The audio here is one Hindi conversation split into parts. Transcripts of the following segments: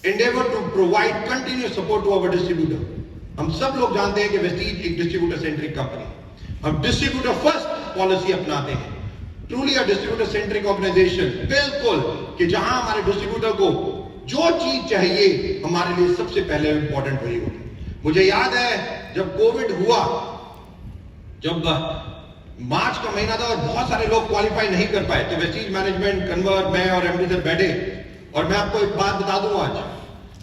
endeavor to provide continuous support to our distributor. हम सब लोग जानते हैं कि वेस्टीज एक डिस्ट्रीब्यूटर सेंट्रिक कंपनी, हम डिस्ट्रीब्यूटर फर्स्ट पॉलिसी अपनाते हैं। Truly a distributor centric organisation, बिल्कुल, कि जहां हमारे डिस्ट्रीब्यूटर को जो चीज चाहिए हमारे लिए सबसे पहले इंपॉर्टेंट वही होगी। मुझे याद है जब कोविड हुआ, जब मार्च का महीना था और बहुत सारे लोग क्वालिफाई नहीं कर पाए, तो वेस्टीज मैनेजमेंट, कन्वर, मैं और एमडी सर बैठे और मैं आपको एक बात बता दूं, आज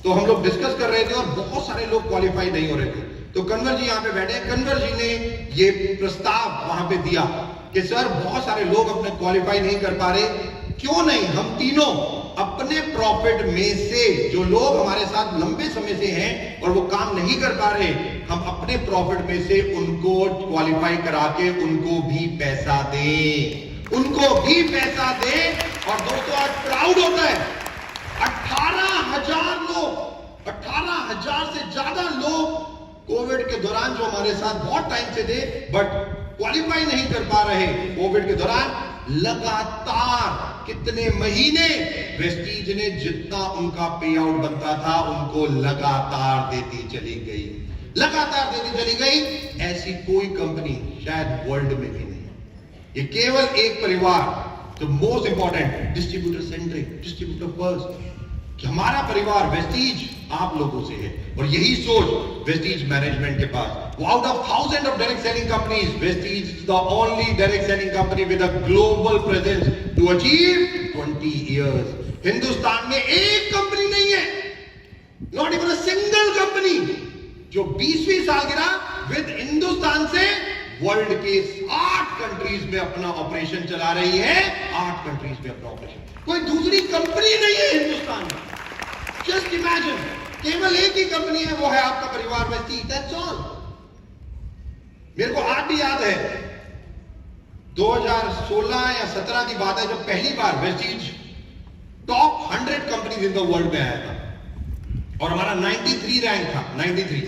तो हम लोग डिस्कस कर रहे थे और बहुत सारे लोग क्वालिफाई नहीं हो रहे थे। तो कन्वर जी यहाँ पे बैठे, कन्वर जी ने ये प्रस्ताव वहां पे दिया कि सर बहुत सारे लोग अपने क्वालिफाई नहीं कर पा रहे, क्यों नहीं हम तीनों अपने प्रॉफिट में से, जो लोग हमारे साथ लंबे समय से हैं और वो काम नहीं कर पा रहे, हम अपने प्रॉफिट में से उनको क्वालिफाई करा के उनको भी पैसा दें, उनको भी पैसा दें। और दोस्तों आज प्राउड होता है, 18,000 लोग, 18,000 से ज्यादा लोग कोविड के दौरान जो हमारे साथ बहुत टाइम से थे बट क्वालिफाई नहीं कर पा रहे, कोविड के दौरान लगातार कितने महीने वेस्टीज ने जितना उनका पे आउट बनता था उनको लगातार देती चली गई, लगातार देती चली गई। ऐसी कोई कंपनी शायद वर्ल्ड में भी नहीं। ये केवल एक परिवार, तो most important distributor centric, distributor first, कि हमारा परिवार वेस्टीज आप लोगों से है और यही सोच वेस्टीज मैनेजमेंट के पास। Out of thousand of direct selling companies, Vestige is the only direct selling company with a global presence to achieve 20 years. Hindustan में एक कंपनी नहीं है, not even a single company, जो 20वीं सालगिरह विद हिंदुस्तान से वर्ल्ड के 8 कंट्रीज में अपना ऑपरेशन चला रही है, 8 कंट्रीज में अपना ऑपरेशन। कोई दूसरी कंपनी नहीं है हिंदुस्तान में। जस्ट इमेजिन, केवल एक ही कंपनी है, वो है आपका परिवार वेस्टीज, दैट्स ऑल। मेरे को आज भी याद है 2016 या 17 की बात है जब पहली बार Vestige top 100 companies in the world में आया था और हमारा 93 रैंक था, 93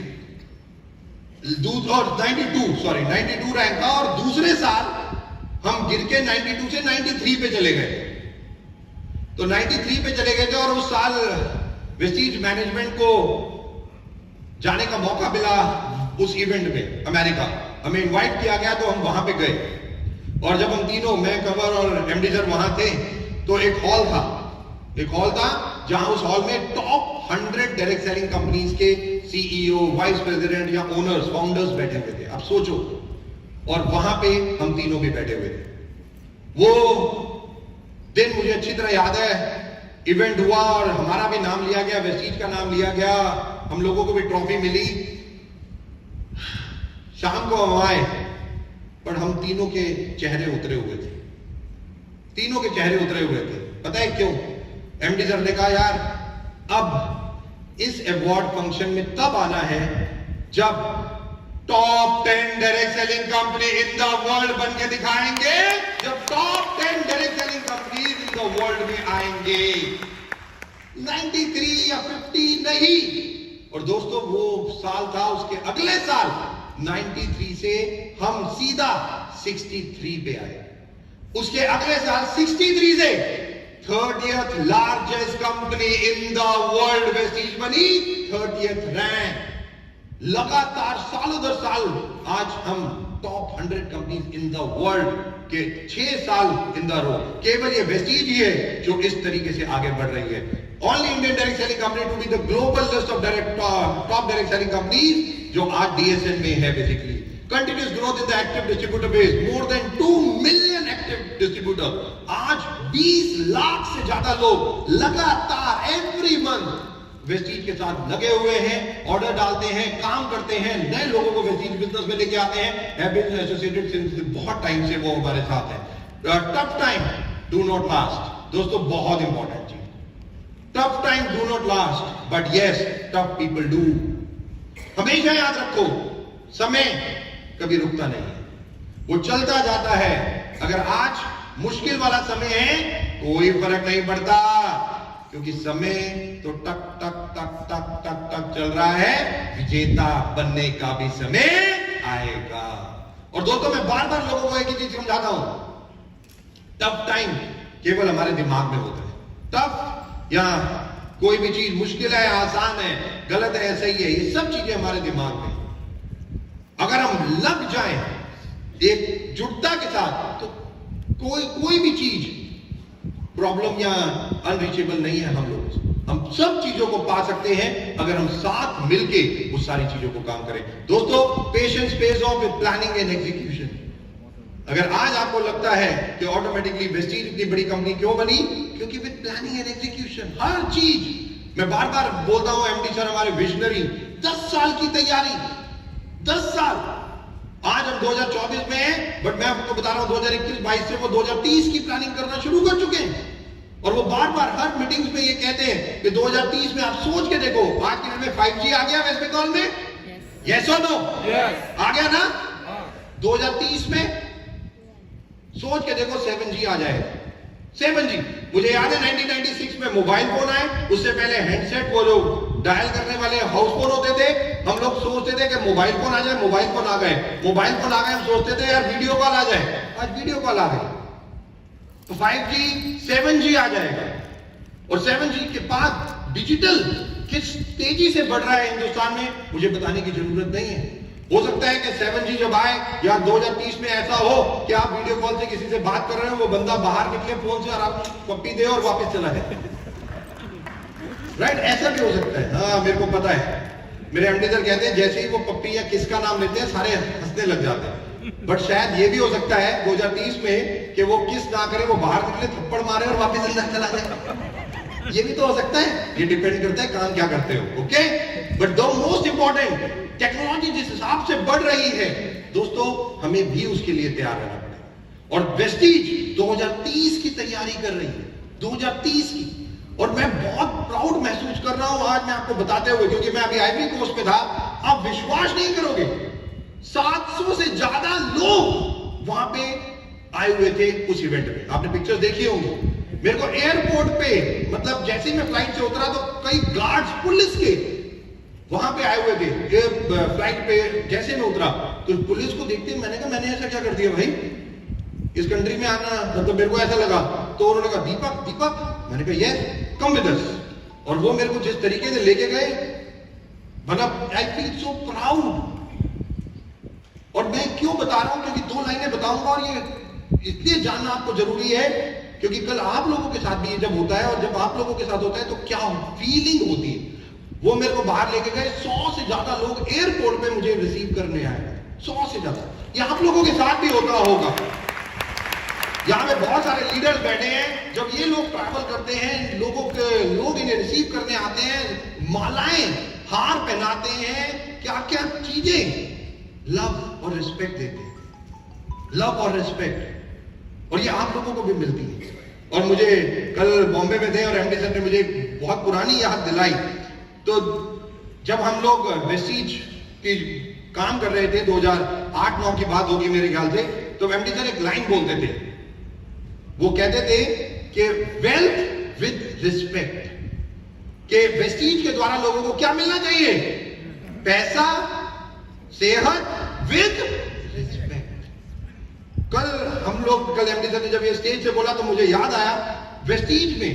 और 92 रैंक था, और दूसरे साल हम गिर के 92 से 93 पे चले गए। तो 93 पे चले गए थे और उस साल वेस्टीज मैनेजमेंट को जाने का मौका मिला उस इवेंट में अमेरिका, हमें इनवाइट किया गया तो हम वहां पे गए। और जब हम तीनों, मैं, कवर और एमडी सर वहां थे, तो एक हॉल था जहां उस हॉल में टॉप 100 डायरेक्ट सेलिंग कंपनीज के सीईओ, वाइस प्रेसिडेंट या ओनर्स, फाउंडर्स बैठे हुए थे। अब सोचो, और वहां पे हम तीनों भी बैठे हुए थे। वो दिन मुझे अच्छी तरह याद है, इवेंट हुआ और हमारा भी नाम लिया गया, वेस्टीज का नाम लिया गया, हम लोगों को भी ट्रॉफी मिली। शाम को हम आए पर हम तीनों के चेहरे उतरे हुए थे, तीनों के चेहरे उतरे हुए थे। पता है क्यों? एमडी सर ने कहा यार अब इस अवार्ड फंक्शन में तब आना है जब top 10 direct selling company in the world बन के दिखाएंगे, जब top 10 direct selling companies in the world में आएंगे, 93 या 50 नहीं। और दोस्तों वो साल था, उसके अगले साल 93 से हम सीधा 63 पे आए, उसके अगले साल 63 से 30th largest company in the world Vestige बनी, 30th रैंक। लगातार सालों दर साल आज हम top 100 companies in the world के 6 साल इन द रो। केवल ये वेस्टीज ही है जो इस तरीके से आगे बढ़ रही है। Only Indian direct selling company to be the global list of top direct selling companies जो आज डीएसएन में है। Basically continuous growth in the active distributor base, more than 2 million active distributor. आज 20 लाख से ज्यादा लोग लगातार एवरी मंथ वेस्टीज के साथ लगे हुए हैं, ऑर्डर डालते हैं, काम करते हैं, नए लोगों को वेस्टीज बिजनेस में लेके आते हैं, हैव बीन एसोसिएटेड सिंस बहुत टाइम से वो हमारे साथ है। Tough time do not last, दोस्तों बहुत इंपॉर्टेंट चीज, tough time do not last but yes tough people do. हमेशा याद रखो, समय कभी रुकता नहीं है, वो चलता जाता है। अगर आज मुश्किल वाला समय है कोई फर्क नहीं पड़ता, क्योंकि समय तो टक टक टक टक टक टक चल रहा है, विजेता बनने का भी समय आएगा। और दोस्तों मैं बार बार लोगों को एक ही चीज समझाता हूं, टफ टाइम केवल हमारे दिमाग में होता है। टफ या कोई भी चीज मुश्किल है, आसान है, गलत है, सही है, ये सब चीजें हमारे दिमाग में। अगर हम लग जाएं एकजुटता के साथ तो कोई भी चीज प्रॉब्लम या अनरीचेबल नहीं है। हम सब चीजों को पा सकते हैं अगर हम साथ मिलके उस सारी चीजों को काम करें। दोस्तों, patience page of with planning and execution. अगर आज आपको लगता है कि ऑटोमेटिकली वेस्टीज इतनी बड़ी कंपनी क्यों बनी, क्योंकि विद प्लानिंग एंड एग्जीक्यूशन हर चीज, मैं बार बार बोलता हूं, एमडी सर हमारे विजनरी, 10 साल की तैयारी, 10 साल। आज हम 2024 में हैं, बट मैं आपको बता रहा हूं 2021-22 से वो 2030 की प्लानिंग करना शुरू कर चुके हैं। और वो बार बार हर मीटिंग्स में ये कहते हैं कि 2030 में आप सोच के देखो, आज के दिन में 5G आ गया वेस्ट बंगाल में, यस और नो? आ गया ना? 2030 में सोच के देखो 7G आ जाएगा। 7G, मुझे याद है 1996 में मोबाइल फोन आए, उससे पहले हैंडसेट, वो जो डायल करने वाले हाउस फोन होते थे, हम लोग सोचते थे कि मोबाइल फोन आ जाए, मोबाइल फोन आ गए, मोबाइल फोन आ गए, हम सोचते थे यार वीडियो कॉल आ जाए, आज वीडियो कॉल आ गई। तो 5G, 7G आ जाएगा। और 7G के बाद डिजिटल किस तेजी से बढ़ रहा है हिंदुस्तान में, मुझे बताने की जरूरत नहीं है। हो सकता है कि 7G जब आए या 2030 में ऐसा हो कि आप वीडियो कॉल से किसी से बात कर रहे हो, वो बंदा बाहर निकले फोन से और आप पप्पी दे और वापस चला जाए। राइट, ऐसा भी हो सकता है। हाँ, मेरे को पता है, मेरे एमडी सर कहते हैं जैसे ही वो पप्पी या किसका नाम लेते हैं सारे हंसने लग जाते हैं। बट शायद ये भी हो सकता है 2030 में कि वो किस ना करे, वो बाहर निकले, थप्पड़ मारे और वापस अंदर चला जाए। ये भी तो हो सकता है, ये डिपेंड करता है काम क्या करते हो। Okay, but the most important, technology जिस हिसाब से बढ़ रही है दोस्तों, हमें भी उसके लिए तैयार रहना पड़ेगा। और वेस्टीज 2030 की तैयारी कर रही है, 2030 की। और मैं बहुत प्राउड महसूस कर रहा हूं आज मैं आपको बताते हुए, क्योंकि मैं अभी आइवरी कोस्ट पे था। आप विश्वास नहीं करोगे, 700 से ज्यादा लोग वहां पे आए हुए थे उस इवेंट में। आपने पिक्चर्स देखी होंगी। मेरे को एयरपोर्ट पे, मतलब जैसे ही मैं फ्लाइट से उतरा तो कई गार्ड्स पुलिस के वहां पे आए हुए थे। फ्लाइट पे जैसे मैं उतरा तो पुलिस को देखते मैंने कहा मैंने ऐसा क्या कर दिया भाई, इस कंट्री में आना, मतलब मेरे को ऐसा लगा। तो उन्होंने कहा दीपक दीपक, मैंने कहा यस, कम विद अस। और वो मेरे को जिस तरीके से लेके गए, मतलब आई फील सो प्राउड। और मैं क्यों बता रहा हूं, क्योंकि 2 लाइनें बताऊंगा और ये इसलिए जानना आपको जरूरी है क्योंकि कल आप लोगों के साथ भी ये जब होता है, और जब आप लोगों के साथ होता है तो क्या फीलिंग होती है। वो मेरे को बाहर लेके गए, 100 से ज्यादा लोग एयरपोर्ट पे मुझे रिसीव करने आए, 100 से ज्यादा। ये आप लोगों के साथ भी होता होगा। यहां पे बहुत सारे लीडर्स बैठे हैं, जब ये लोग ट्रैवल करते हैं, लोग इन्हें रिसीव करने आते हैं, मालाएं, हार पहनाते हैं, क्या क्या चीजें, लव और रिस्पेक्ट देते हैं, लव और रिस्पेक्ट। और ये आप लोगों को भी मिलती है। और मुझे कल बॉम्बे में थे और एमडी सर ने मुझे बहुत पुरानी याद दिलाई। तो जब हम लोग वेस्टीज की काम कर रहे थे, 2008-9 की बात होगी मेरे ख्याल से, तो एमडी सर एक लाइन बोलते थे। वो कहते थे कि वेल्थ विद रिस्पेक्ट, कि वेस्टीज के द्वारा लोगों को क्या मिलना चाहिए, पैसा, सेहत विद रिस्पेक्ट। कल एमडी सर ने जब ये स्टेज से बोला तो मुझे याद आया, वेस्टीज में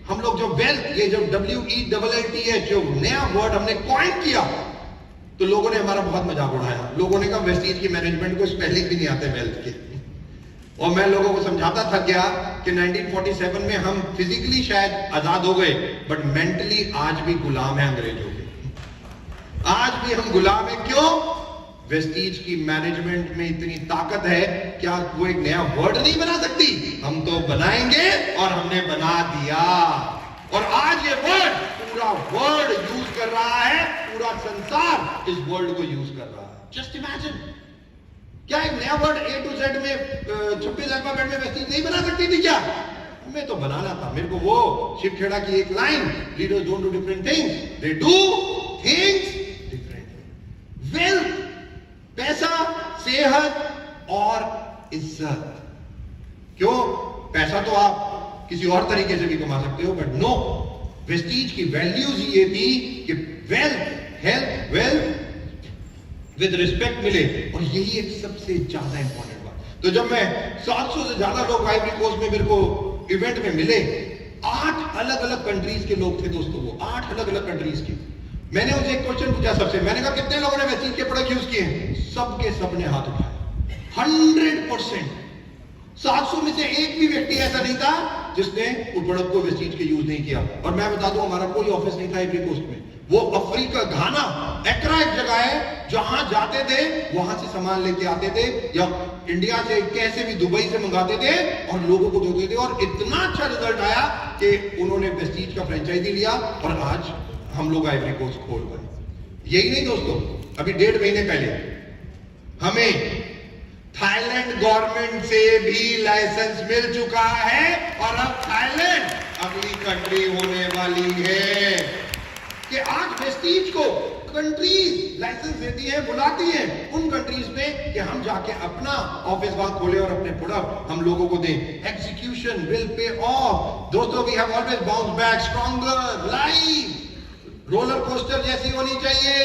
हम लोग जो वेल्थ, ये जो WELLTH जो नया वर्ड हमने कॉइन किया, तो लोगों ने हमारा बहुत मजाक उड़ाया। लोगों ने कहा वेस्टीज की मैनेजमेंट को स्पेलिंग भी नहीं आते वेल्थ के। और मैं लोगों को समझाता थक गया कि 1947 में हम फिजिकली शायद आजाद हो गए, बट मेंटली आज भी गुलाम है अंग्रेजों के। आज भी हम गुलाम है। क्यों? वेस्टीज की मैनेजमेंट में इतनी ताकत है, क्या वो एक नया वर्ड नहीं बना सकती? हम तो बनाएंगे, और हमने बना दिया। और आज ये वर्ड, पूरा वर्ल्ड यूज कर रहा है, पूरा संसार इस वर्ड को यूज कर रहा है। जस्ट इमेजिन, क्या एक नया वर्ड A to Z में 26 अल्फाबेट में वेस्टीज नहीं बना सकती थी क्या? मैं तो बनाना था। मेरे को वो शिव खेड़ा की एक line, leaders don't do different things, they do things different. Wealth, पैसा, सेहत और इज्जत। क्यों? पैसा तो आप किसी और तरीके से भी कमा सकते हो, बट नो, वेस्टीज की वैल्यूज ये थी कि wealth, health, wealth with respect मिले। और यही एक सबसे ज्यादा इंपॉर्टेंट बात। तो जब मैं 700 से ज्यादा लोग आइवरी कोस्ट में मेरे को इवेंट में मिले, 8 अलग अलग कंट्रीज के लोग थे दोस्तों, वो 8 अलग अलग कंट्रीज के। मैंने उनसे एक क्वेश्चन पूछा सबसे, मैंने कहा कितने लोगों ने वेस्टीज के प्रोडक्ट यूज किए हैं? सबके सबने हाथ उठाया, 100%। 700 में से एक भी व्यक्ति ऐसा नहीं था जिसने उस प्रोडक्ट को वेस्टीज के यूज नहीं किया। और मैं बता दूं, हमारा कोई ऑफिस नहीं था आइवरी कोस्ट में, वो अफ्रीका, घाना, एक्रा एक जगह है जहां जाते थे, वहां से सामान लेके आते थे, या इंडिया से कैसे भी दुबई से मंगाते थे और लोगों को देते थे। और इतना अच्छा रिजल्ट आया कि उन्होंने वेस्टीज का फ्रेंचाइजी लिया और आज हम लोग आइवरी कोस्ट खोल गए। यही नहीं दोस्तों, अभी 1.5 महीने पहले हमें थाईलैंड गवर्नमेंट से भी लाइसेंस मिल चुका है और अब थाईलैंड अगली कंट्री होने वाली है कि आज वेस्टीज को कंट्रीज लाइसेंस देती है, बुलाती है उन कंट्रीज में कि हम जाके अपना ऑफिस वहां खोले और अपने प्रोडक्ट हम लोगों को दें। एग्जीक्यूशन विल पे ऑफ दोस्तों, we have always bounce back stronger. Life roller coaster जैसी होनी चाहिए।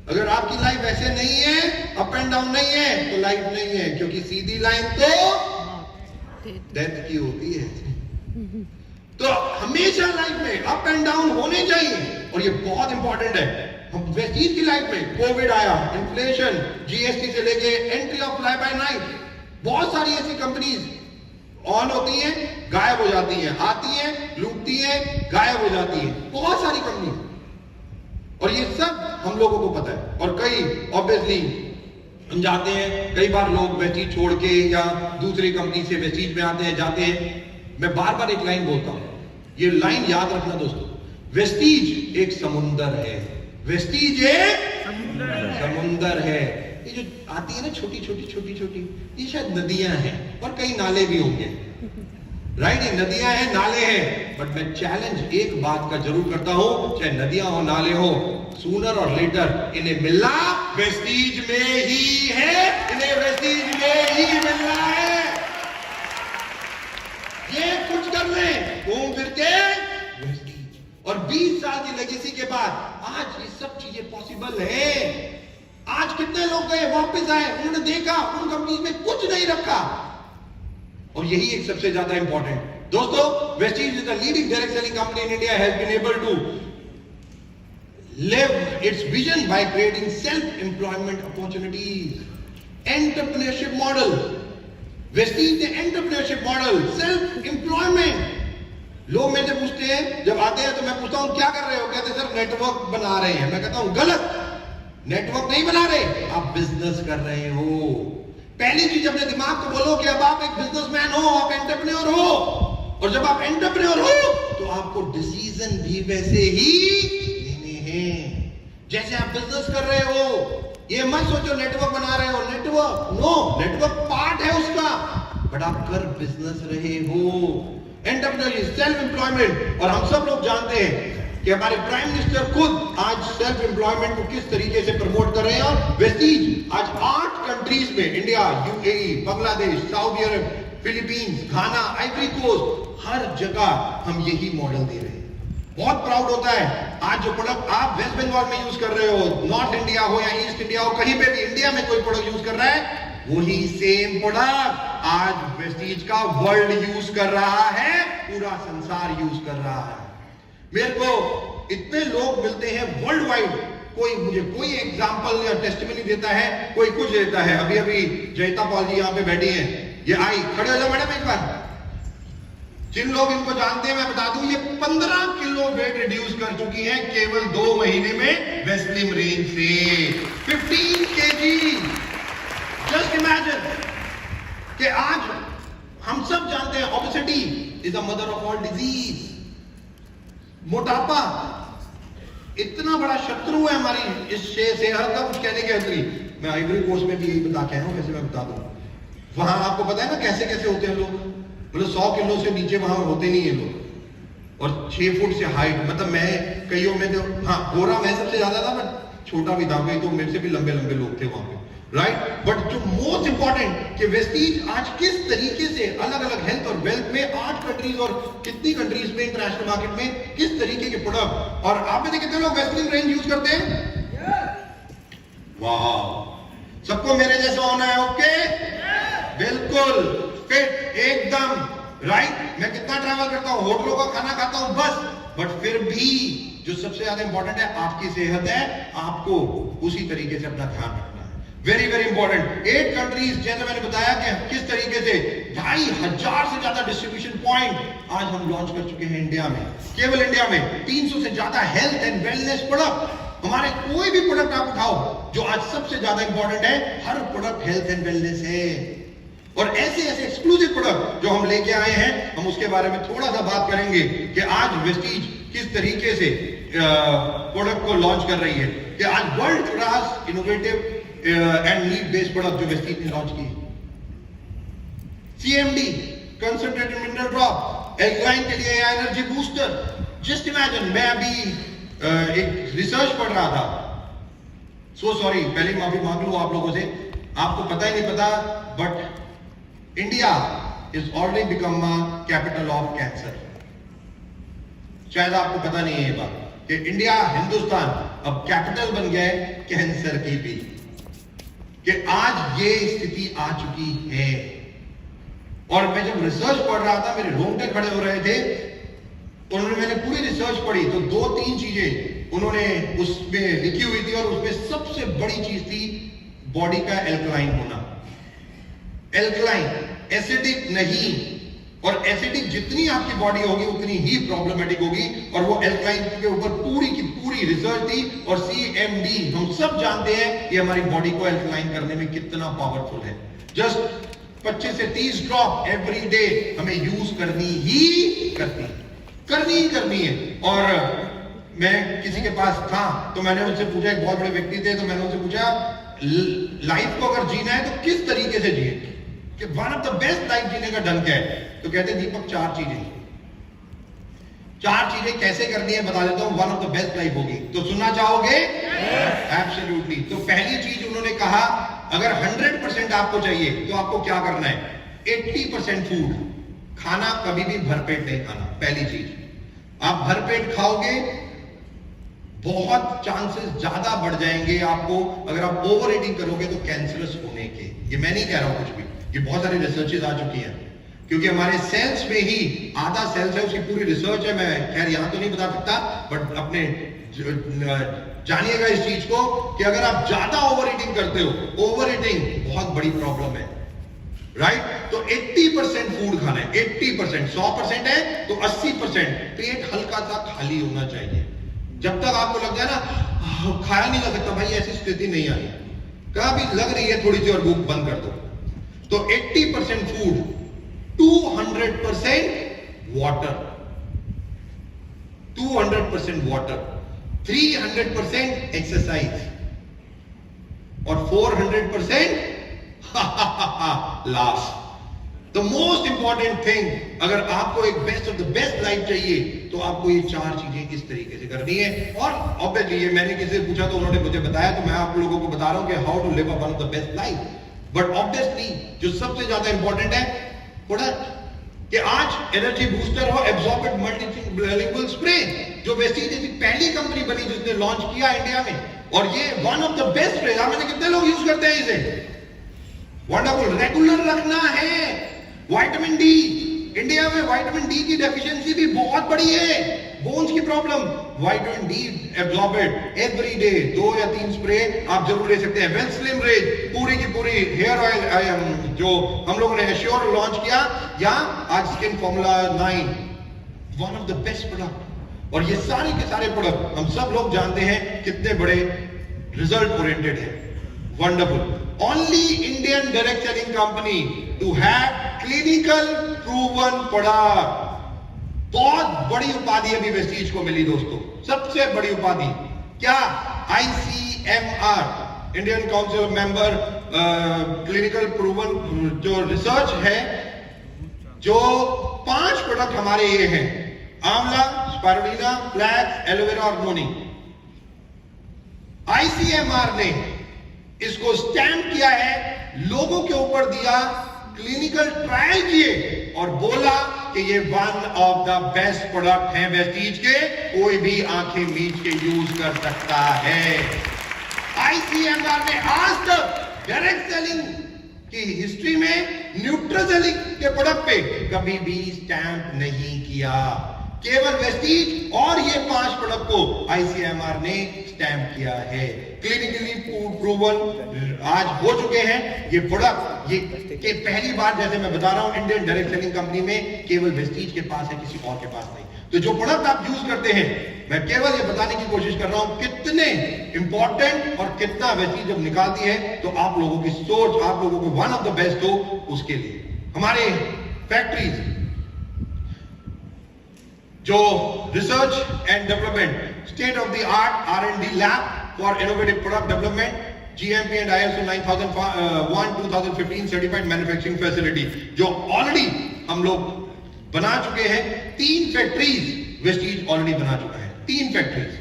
अगर आपकी लाइफ ऐसे नहीं है, अप एंड डाउन नहीं है, तो लाइफ नहीं है, क्योंकि सीधी लाइन तो डेथ की होती है। तो हमेशा लाइफ में अप एंड डाउन होने चाहिए और ये बहुत इंपॉर्टेंट है। हम वेस्टीज की लाइफ में कोविड आया, इन्फ्लेशन, जीएसटी से लेके entry of fly bye night, बहुत सारी ऐसी कंपनीज ऑन होती हैं, गायब हो जाती हैं, आती हैं, लूटती हैं, गायब हो जाती हैं, बहुत सारी कंपनी। और ये सब हम लोगों को पता है। और कई ऑब्वियसली हम जाते हैं, कई बार लोग वेस्टीज छोड़ के या दूसरी कंपनी से वेस्टीज में आते हैं, जाते हैं। मैं बार बार एक लाइन बोलता हूं, ये लाइन याद रखना दोस्तों, वेस्टीज एक समुंदर है, वेस्टीज एक समुंदर है। ये जो आती है ना छोटी छोटी, ये शायद नदियां हैं और कई नाले भी होंगे, राइट? ये नदियां हैं, नाले हैं, बट मैं चैलेंज एक बात का जरूर करता हूं, चाहे नदियां हो, नाले हो, सूनर और लेटर इन्हें मिलना वेस्टीज में ही है, इन्हें वेस्टीज में ही मिलना है। ये कुछ कर ले घूम फिर के वेस्टीज। और 20 साल की लेगेसी के बाद आज ये सब चीजें पॉसिबल है। आज कितने लोग गए, वापस आए, उन्होंने देखा उन कंपनीज में कुछ नहीं रखा। और यही एक सबसे ज्यादा इंपॉर्टेंट दोस्तों, Vestige is the leading direct selling company in India, has been able to live its vision by creating self-employment opportunities, entrepreneurship model. Vestige the entrepreneurship model, self-employment. लोग मेरे से पूछते हैं, जब आते हैं तो मैं पूछता हूं क्या कर रहे हो, कहते सर नेटवर्क बना रहे हैं। मैं कहता हूं गलत, नेटवर्क नहीं बना रहे, आप बिजनेस कर रहे हो। पहली चीज अपने दिमाग को बोलो कि अब आप एक बिजनेसमैन हो, आप एंटरप्रेन्योर हो। और जब आप एंटरप्रेन्योर हो तो आपको डिसीजन भी वैसे ही जैसे आप बिजनेस कर रहे हो। ये मत सोचो नेटवर्क बना रहे हो, नेटवर्क पार्ट है उसका, बट आप कर बिजनेस रहे हो। Entrepreneurship, self employment. और हम सब लोग जानते हैं कि हमारे प्राइम मिनिस्टर खुद आज सेल्फ एम्प्लॉयमेंट को किस तरीके से प्रमोट कर रहे हैं। और वेस्टीज आज 8 कंट्रीज में, इंडिया, यूएई, बांग्लादेश, सऊदी अरब, फिलीपींस, घाना, आइवरी कोस्ट, हर जगह हम यही मॉडल दे रहे हैं। बहुत प्राउड होता है आज जो प्रोडक्ट आप वेस्ट बंगाल में यूज कर रहे हो, नॉर्थ इंडिया हो या ईस्ट इंडिया हो, कहीं पे भी इंडिया में कोई प्रोडक्ट यूज कर रहा है, वही सेम प्रोडक्ट आज वेस्टीज का वर्ल्ड यूज कर रहा है, पूरा संसार यूज कर रहा है। मेरे को इतने लोग मिलते हैं वर्ल्ड वाइड, कोई मुझे कोई एग्जांपल या टेस्टिमनी देता है, कोई कुछ देता है। अभी अभी जयता पॉल जी यहाँ पे बैठी हैं, ये आई, खड़े हो जाओ मैडम एक बार। जिन लोग इनको जानते हैं मैं बता दूं, ये 15 किलो वेट रिड्यूस कर चुकी हैं केवल 2 महीने में वेस्लिम रेंज से। 15 kg। जस्ट इमेजिन कि आज हम सब जानते हैं obesity is the mother of all disease. मोटापा इतना बड़ा शत्रु है हमारी इस सेहत का, कुछ कहने की हद नहीं। मैं आइवरी कोस्ट में भी यही बता के आया हूं, कैसे मैं बता दूं। वहां आपको पता है ना कैसे कैसे होते हैं लोग, मतलब 100 किलो से नीचे वहां होते नहीं है लोग, और 6 फुट से हाइट। मतलब मैं कईयों में तो, हाँ गोरा मैं सबसे ज्यादा था, बट छोटा भी था, कई तो मेरे से भी लंबे लंबे लोग थे वहां पे, राइट। बट जो मोस्ट इंपॉर्टेंट कि वेस्टीज आज किस तरीके से अलग अलग हेल्थ और वेल्थ में 8 कंट्रीज और कितनी कंट्रीज में इंटरनेशनल मार्केट में किस तरीके के प्रोडक्ट। और आप में से कितने लोग वेस्लिन रेंज यूज करते हैं? वाह, सबको मेरे जैसा होना है, ओके? बिल्कुल फिट, एकदम राइट। मैं कितना ट्रैवल करता हूं, होटलों का खाना खाता हूं बस, बट फिर भी जो सबसे ज्यादा इंपॉर्टेंट है आपकी सेहत है, आपको उसी तरीके से अपना ध्यान रखना है। Very very important. 8 कंट्रीज, जैसे मैंने बताया कि किस तरीके से 2500 से ज्यादा डिस्ट्रीब्यूशन पॉइंट आज हम लॉन्च कर चुके हैं इंडिया में। केवल इंडिया में 300 से ज्यादा हेल्थ एंड वेलनेस प्रोडक्ट। हमारे कोई भी प्रोडक्ट आप उठाओ, जो आज सबसे ज्यादा इंपॉर्टेंट है, हर प्रोडक्ट हेल्थ एंड वेलनेस है। और ऐसे ऐसे एक्सक्लूसिव प्रोडक्ट जो हम लेके आए हैं, हम उसके बारे में थोड़ा सा बात करेंगे कि आज वेस्टीज किस तरीके से प्रोडक्ट को लॉन्च कर रही है। कि आज world class innovative and need based product जो वेस्टीज ने लॉन्च की, CMD concentrated mineral drop, alkaline के लिए एनर्जी बूस्टर। जस्ट इमेजिन, मैं अभी एक रिसर्च पढ़ रहा था, सो सॉरी, पहले माफी मांग लूं आप लोगों से, आपको पता ही नहीं पता, but India is already become a capital of cancer. शायद आपको पता नहीं है ये बात कि इंडिया, हिंदुस्तान अब कैपिटल बन गया है कैंसर की भी, कि आज ये स्थिति आ चुकी है। और मैं जब रिसर्च पढ़ रहा था, मेरे रोंगटे खड़े हो रहे थे। मैंने पूरी रिसर्च पढ़ी तो 2-3 चीजें उन्होंने उसमें लिखी हुई थी, और उसमें सबसे बड़ी चीज थी बॉडी का एल्कलाइन होना। एल्कलाइन, एसिडिक नहीं, और एसिडिक जितनी आपकी बॉडी होगी उतनी ही प्रॉब्लमेटिक होगी। और वो एल्कलाइन के ऊपर पूरी की पूरी रिसर्च थी। और CMD हम सब जानते हैं ये हमारी बॉडी को एल्कलाइन करने में कितना पावरफुल है। जस्ट 25 से 30 ड्रॉप एवरी डे हमें यूज करनी है। और मैं किसी के पास था तो मैंने उनसे पूछा, एक बहुत बड़े व्यक्ति थे, तो मैंने उनसे पूछा लाइफ को अगर जीना है तो किस तरीके से जिए, कि one of the best life जीने का ढंग क्या है। तो कहते दीपक 4 चीजें कैसे करनी है बता देता हूं, one of the best life होगी। तो सुनना चाहोगे? एब्सोल्युटली। तो पहली चीज उन्होंने कहा, अगर 100% आपको चाहिए तो आपको क्या करना है, 80% फूड खाना, कभी भी भरपेट नहीं खाना। पहली चीज, आप भरपेट खाओगे बहुत चांसेस ज्यादा बढ़ जाएंगे आपको। अगर आप ओवर ईटिंग करोगे तो कैंसरस होने के, ये मैं नहीं कह रहा हूं कुछ भी, ये बहुत सारी रिसर्चेस आ चुकी हैं। क्योंकि हमारे सेल्स में ही आधा सेल्स है, उसकी पूरी रिसर्च है, मैं खैर यहां तो नहीं बता सकता, बट अपने जानिएगा इस चीज को कि अगर आप ज्यादा ओवर ईटिंग करते हो, ओवर ईटिंग बहुत बड़ी प्रॉब्लम है, राइट। तो 80% फूड खाना है, 80%, 100% है तो 80%। पेट हल्का सा खाली होना चाहिए। जब तक आपको लग जाए ना खाया नहीं जा सकता, भाई ऐसी स्थिति नहीं आई, कभी लग रही है थोड़ी सी और भूख बंद कर दो। तो 80% फूड, 200% वाटर, 200% वाटर, 300% एक्सरसाइज, और 400% last. The most important thing, अगर आपको एक best of the best life चाहिए तो आपको ये 4 चीजें इस तरीके से करनी है। और ऑब्वियसली ये मैंने किसी से पूछा तो उन्होंने मुझे बताया, तो मैं आप लोगों को बता रहा हूं कि how to live one of the best life. But obviously जो सबसे ज्यादा इंपॉर्टेंट है प्रोडक्ट, कि आज एनर्जी बूस्टर हो, एब्जॉर्बेंट मल्टीलिंगुअल स्प्रे, जो वेस्टीज की पहली कंपनी बनी जिसने लॉन्च किया इंडिया में, और ये one of the best spray. मैंने कितने लोग यूज करते हैं इसे, वंडरफुल। रेगुलर रखना है। विटामिन डी, इंडिया में विटामिन डी की डेफिशिएंसी भी बहुत बड़ी है, बोन्स की problem. Vitamin D एब्जॉर्बेड every day 2 या 3 स्प्रे आप जरूर ले सकते हैं। वेल स्लिम रेंज, पूरी की पूरी हेयर ऑयल जो हम लोगों ने एश्योर लॉन्च किया, या आज skin formula 9, one of the best product. और ये सारे के सारे प्रोडक्ट हम सब लोग जानते हैं कितने बड़े रिजल्ट ओरिएंटेड है। Wonderful. Only Indian direct selling company to have clinical proven product। बहुत बड़ी उपाधि अभी वेस्टीज को मिली दोस्तों, सबसे बड़ी उपाधि क्या, ICMR, Indian council of member clinical proven जो रिसर्च है, जो 5 प्रोडक्ट हमारे ये हैं, आंवला, स्पारुलिना, फ्लैक्स, एलोवेरा और नोनी। ICMR ने इसको स्टैंप किया है, लोगों के ऊपर दिया, क्लिनिकल ट्रायल किए और बोला कि ये one of the best product है वेस्टीज के, कोई भी आंखें मीच के यूज कर सकता है। ICMR ने आज तक डायरेक्ट सेलिंग कि हिस्ट्री में न्यूट्राजेलिक के प्रोडक्ट पे कभी भी स्टैंप नहीं किया, केवल वेस्टीज और ये 5 प्रोडक्ट को आईसीएमआर ने स्टैंप किया है। क्लिनिकली प्रूवन आज हो चुके हैं ये प्रोडक्ट। ये कि पहली बार, जैसे मैं बता रहा हूं, इंडियन डायरेक्ट सेलिंग कंपनी में केवल वेस्टीज के पास है, किसी और के पास नहीं। तो जो प्रोडक्ट आप यूज करते हैं, मैं केवल ये बताने की कोशिश कर रहा हूं कितने इंपॉर्टेंट और कितना वेस्टीज जब निकालती है तो आप लोगों की सोच, आप लोगों को वन ऑफ द बेस्ट हो उसके लिए। हमारे फैक्ट्रीज जो research and development, state of the art R&D lab for innovative product development, GMP and ISO 9001 2015 certified manufacturing facility, जो ऑलरेडी हम लोग बना चुके हैं। 3 फैक्ट्रीज वेस्टीज ऑलरेडी बना चुका है, 3 फैक्ट्रीज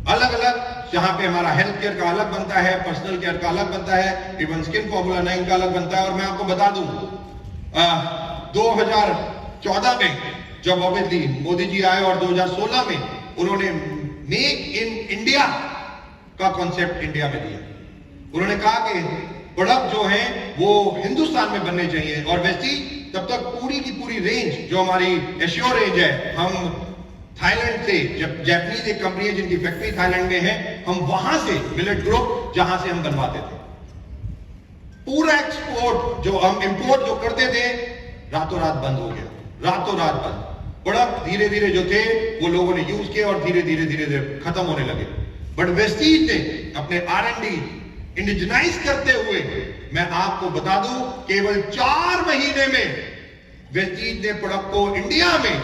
अलग अलग, जहां पे हमारा हेल्थ केयर का अलग बनता है, पर्सनल केयर का अलग बनता है, इवन स्किन फॉर्मूला 9 का अलग बनता है। और मैं आपको बता दूं 2014 में जब ऑब्वियसली मोदी जी आए और 2016 में उन्होंने मेक इन इंडिया का कॉन्सेप्ट इंडिया में दिया। उन्होंने कहा कि प्रोडक्ट जो है वो हिंदुस्तान में बनने चाहिए, और वेस्टीज तब तक पूरी की पूरी रेंज जो हमारी एश्योर रेंज है, हम थाईलैंड से, जब जापानीज एक कंपनी है जिनकी फैक्ट्री थाईलैंड में है, हम वहां से मिलेट ग्रुप जहां से हम बनवाते थे, पूरा एक्सपोर्ट जो हम इंपोर्ट जो करते थे रातों रात बंद हो गया, रातों रात बंद। प्रोडक्ट धीरे धीरे जो थे वो लोगों ने यूज किए और धीरे धीरे खत्म होने लगे। बट वेस्टीज ने अपने R&D इंडिजनाइज करते हुए, मैं आपको बता दूं, केवल 4 महीने में वेस्टीज ने प्रोडक्ट को इंडिया में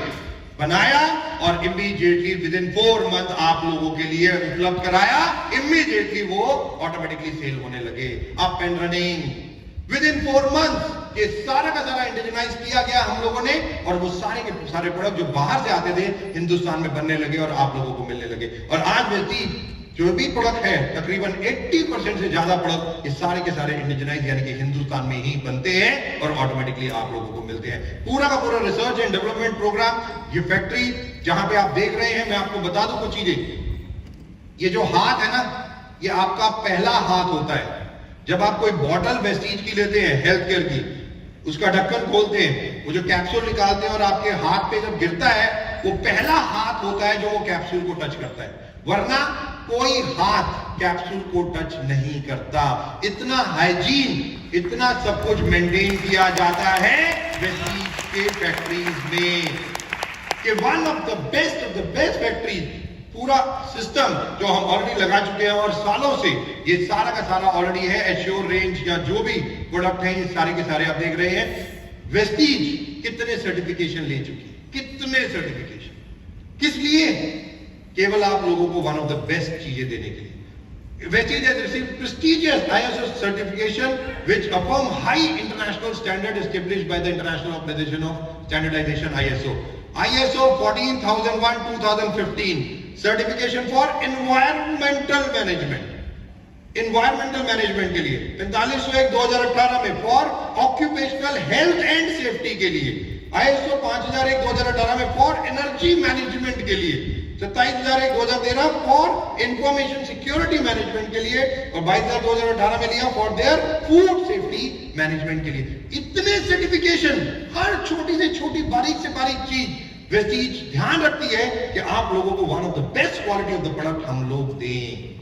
बनाया और इमीडिएटली विद इन 4 मंथ आप लोगों के लिए उपलब्ध कराया। इमीडिएटली वो ऑटोमेटिकली सेल होने लगे, up and running with in 4 month. ये सारा का सारा इंडिजनाइज किया गया हम लोगों ने, और वो सारे के सारे प्रोडक्ट जो बाहर से आते थे हिंदुस्तान में बनने लगे और आप लोगों को मिलने लगे। और आज वेस्टीज जो भी प्रोडक्ट है, तकरीबन 80% से ज्यादा प्रोडक्ट ये सारे के सारे इंडिजनाइज यानी कि हिंदुस्तान में ही बनते हैं और ऑटोमेटिकली आप लोगों को मिलते हैं। पूरा का पूरा रिसर्च एंड डेवलपमेंट प्रोग्राम, ये फैक्ट्री जहां पे आप देख रहे हैं, मैं आपको बता दूं कुछ चीजें। ये जो हाथ है ना, ये आपका पहला हाथ होता है। जब आप कोई बॉटल वेस्टीज की लेते हैं हेल्थ केयर की, उसका ढक्कन खोलते हैं, वो जो कैप्सूल निकालते हैं और आपके हाथ पे जब गिरता है, वो पहला हाथ होता है जो वो कैप्सूल को टच करता है, वरना कोई हाथ कैप्सूल को टच नहीं करता। इतना हाइजीन, इतना सब कुछ मेंटेन किया जाता है वेस्टीज के फैक्ट्रीज में कि one of the best factories. पूरा सिस्टम जो हम ऑलरेडी लगा चुके हैं और सालों से ये सारा का सारा ऑलरेडी है। एश्योर रेंज या जो भी प्रोडक्ट हैं, ये सारे के सारे आप देख रहे हैं। वेस्टीज कितने सर्टिफिकेशन ले चुकी है, कितने सर्टिफिकेशन, किस लिए? केवल आप लोगों को वन ऑफ द बेस्ट चीजें देने के लिए। Vestige has received prestigious ISO certification which affirm high international standard established by the International Organization of Standardization ISO 14001:2015 certification for environmental management के लिए, 4501/2018 में for occupational health and safety के लिए, ISO 5001/2018 में for energy management के लिए, 27,001/2013 फॉर इंफॉर्मेशन सिक्योरिटी मैनेजमेंट के लिए, और 22,018 में लिया for their food safety management के लिए। इतने सर्टिफिकेशन, हर छोटी से छोटी बारीक से बारीक चीज वेस्टीज ध्यान रखती है कि आप लोगों को one of the best quality of the product हम लोग दें।